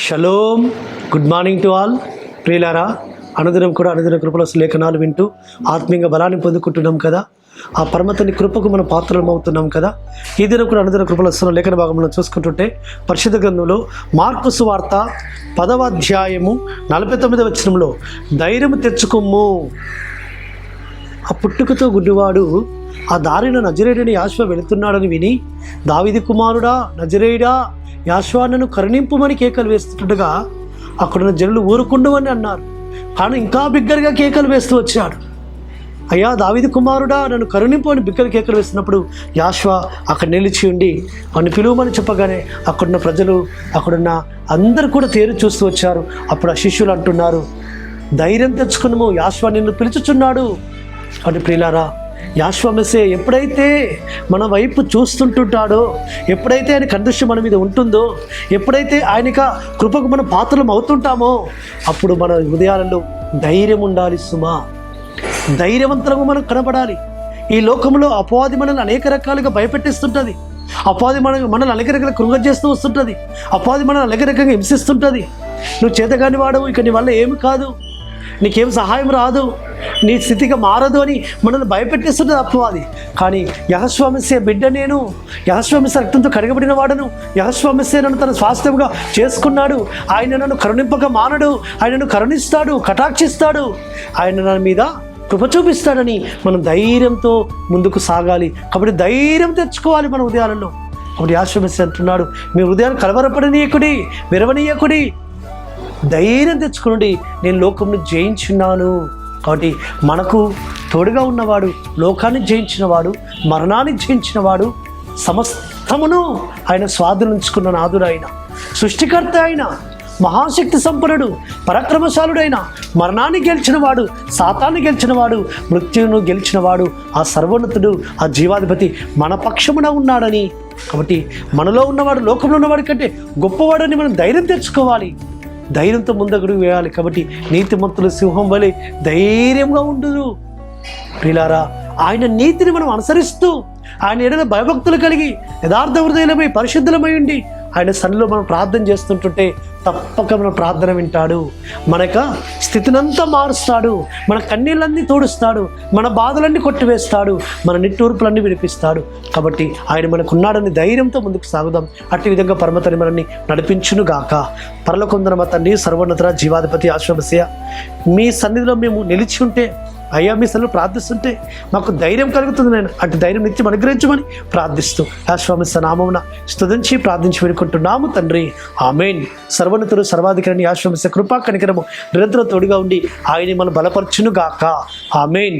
Shalom, good morning to all. ప్రియులారా, అనుదినం కృపల లేఖనాలు వింటూ ఆత్మీయంగా బలాన్ని పొందుకుంటున్నాం కదా. ఆ పరమతని కృపకు మనం పాత్రలం అవుతున్నాం కదా. ఈ దినం కూడా అనుదిన కృపల లేఖన భాగంలో చూసుకుంటుంటే పరిశుద్ధ గ్రంథంలో మార్కు సువార్త 10వ అధ్యాయము 49వ వచనంలో ధైర్యం తెచ్చుకొమ్ము. ఆ పుట్టుకతో గుడ్డివాడు ఆ దారిన నజరేయుడైన యాషువ వెళుతున్నాడని విని, దావీదు కుమారుడా నజరేయుడా యాషువ నన్ను కరుణింపుమని కేకలు వేస్తుండగా అక్కడున్న జనులు ఊరుకుండవని అన్నారు. కానీ ఇంకా బిగ్గరగా కేకలు వేస్తూ వచ్చాడు. అయ్యా దావీదు కుమారుడా నన్ను కరుణింపు అని బిగ్గర కేకలు వేస్తున్నప్పుడు యాషువ అక్కడ నిలిచి ఉండి వాడిని పిలువమని చెప్పగానే అక్కడున్న ప్రజలు, అక్కడున్న అందరూ కూడా తేరు చూస్తూ వచ్చారు. అప్పుడు ఆ శిష్యులు అంటున్నారు, ధైర్యం తెచ్చుకున్నాము, యాషువ నిన్ను పిలుచుచున్నాడు అని. ప్రియులారా, యాషువ మెస్సీయ ఎప్పుడైతే మన వైపు చూస్తుంటుంటాడో, ఎప్పుడైతే ఆయన కనిదృష్టి మన మీద ఉంటుందో, ఎప్పుడైతే ఆయనక కృపకు మనం పాత్రలం అవుతుంటామో అప్పుడు మన హృదయాలలో ధైర్యం ఉండాలి సుమా. ధైర్యవంతంగా మనం కనబడాలి. ఈ లోకంలో అపవాది మనల్ని అనేక రకాలుగా భయపెట్టిస్తుంటుంది. అపవాది మనల్ని అనేక రకాలుగా కృంగజేస్తూ వస్తుంటుంది. అపవాది మనల్ని అనేక రకంగా హింసిస్తుంటుంది. నువ్వు చేతగాని వాడవు, ఇక నీ వల్ల ఏమి కాదు, నీకేం సహాయం రాదు, నీ స్థితిగా మారదు అని మనల్ని భయపెట్టిస్తుంటుంది అపవాది. కానీ యెహోవా మెస్సీయ బిడ్డ నేను, యెహోవా మెస్సీయ రక్తంతో కడగబడిన వాడను, యెహోవా మెస్సీయ నన్ను తన స్వాస్థ్యంగా చేసుకున్నాడు, ఆయన నన్ను కరుణింపక మానడు, ఆయనను కరుణిస్తాడు, కటాక్షిస్తాడు, ఆయన నా మీద కృప చూపిస్తాడని మనం ధైర్యంతో ముందుకు సాగాలి. కాబట్టి ధైర్యం తెచ్చుకోవాలి మన హృదయాలలో. కాబట్టి యెహోవా మెస్సీయ అంటున్నాడు, మీ హృదయాన్ని కలవరపడనీయకుడి, విరవనీయకుడి, ధైర్యం తెచ్చుకుని నేను లోకంను జయించున్నాను. కాబట్టి మనకు తోడుగా ఉన్నవాడు, లోకాన్ని జయించినవాడు, మరణాన్ని జయించినవాడు, సమస్తమును ఆయన స్వాధీనించుకున్న నాదుడు, ఆయన సృష్టికర్త, ఆయన మహాశక్తి సంపన్నుడు, పరాక్రమశాలుడైన, మరణాన్ని గెలిచినవాడు, సాతాన్ని గెలిచినవాడు, మృత్యువును గెలిచినవాడు, ఆ సర్వోన్నతుడు, ఆ జీవాధిపతి మన పక్షమున ఉన్నాడని. కాబట్టి మనలో ఉన్నవాడు లోకంలో ఉన్నవాడి కంటే గొప్పవాడని మనం ధైర్యం తెచ్చుకోవాలి, ధైర్యంతో ముందడుగు వేయాలి. కాబట్టి నీతిమంతుల సింహం వలె ధైర్యంగా ఉండును. ప్రియులారా, ఆయన నీతిని మనం అనుసరిస్తూ ఆయన ఏదైనా భయభక్తులు కలిగి యథార్థ హృదయులమై పరిశుద్ధులమై ఉండి ఆయన సన్నిధిలో మనం ప్రార్థన చేస్తుంటుంటే తప్పక మన ప్రార్థన వింటాడు. మనక స్థితినంతా మారుస్తాడు, మన కన్నీళ్ళన్నీ తోడుస్తాడు, మన బాధలన్నీ కొట్టివేస్తాడు, మన నిట్టూర్పులన్నీ విడిపిస్తాడు. కాబట్టి ఆయన మనకున్నాడని ధైర్యంతో ముందుకు సాగుదాం. అట్టి విధంగా పరమతని మనల్ని నడిపించును గాక. పరలోకమందున మా తండ్రి, సర్వోన్నత జీవాధిపతి యెహోవా మెస్సీయ, మీ సన్నిధిలో మేము నిలిచి ఉంటే, అయ్యా మీ సన్నిధిలో ప్రార్థిస్తుంటే మాకు ధైర్యం కలుగుతుంది. నేను అటు ధైర్యం నిత్యం అనుగ్రహించమని ప్రార్థిస్తూ యెహోవా మెస్సీయ నామమున స్తుతించి ప్రార్థించి వేడుకుంటున్నాము తండ్రి, ఆమేన్. సర్వోన్నతుడు సర్వాధికారిని యెహోవా మెస్సీయ కృపా కనికరము నిరంతరం తోడుగా ఉండి ఆయన మనం బలపరచును గాక. ఆమేన్.